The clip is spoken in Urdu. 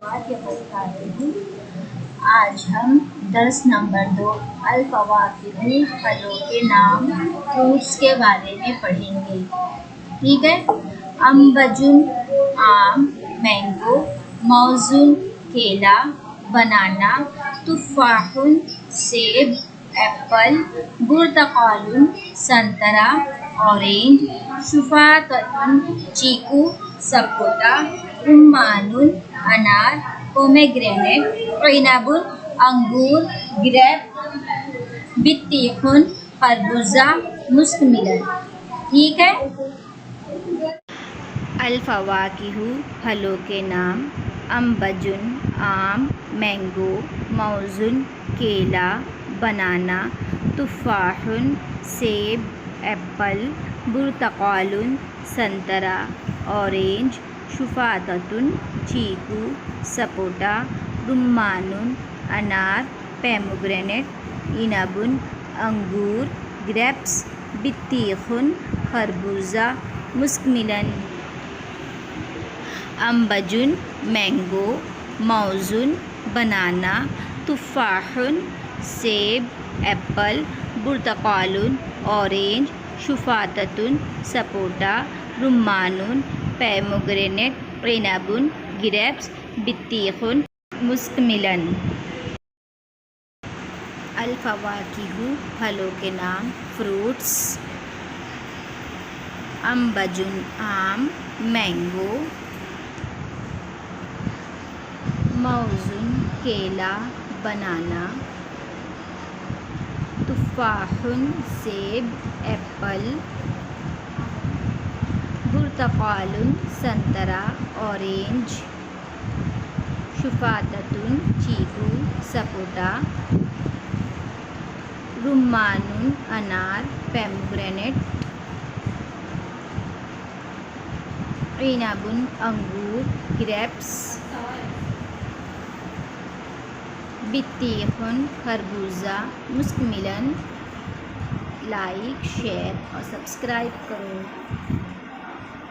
فاتحہ پڑھاتی ہوں۔ آج ہم درس نمبر 2 الفواکہ پھلوں کے نام فروٹس کے بارے میں پڑھیں گے، ٹھیک ہے۔ انبجن آم مینگو، موزن کیلا بنانا، تفاح سیب ایپل، برتقال سنترا اورنج، شفاطۃ چیکو سپوٹا، رمان انار، پومیگرینیٹ عنب انگور، گریپ بطیخ خربوزہ، مسک میلن، ٹھیک ہے۔ الفواکہ پھلوں کے نام: انبجن آم مینگو، موزن کیلا بنانا، تفاح سیب ایپل، برتقال سنترا اورنج، شفاطۃ چیکو سپوٹا، رمان انار، پومیگرینیٹ عنب انگور، گریپس بطیخ خربوزہ، مسک میلن۔ انبجن مینگو، موزن بنانا، تفاح سیب ایپل، برتقال اورنج، شفاطۃ سپوٹا، رمان پومیگرینیٹ عنب گریپس بطیخ مسک میلن۔ الفواکہ پھلوں کے نام فروٹس: انبجن آم مینگو، موزن کیلا بنانا، تفاح سیب ایپل، برتقال سنترا اورنج، شفاطۃ چیکو سپوٹا، رمان انار، پومیگرینیٹ عنب انگور، گریپس بطیخ خربوزہ، مسک میلن۔ لائک، شیئر اور سبسکرائب کرو۔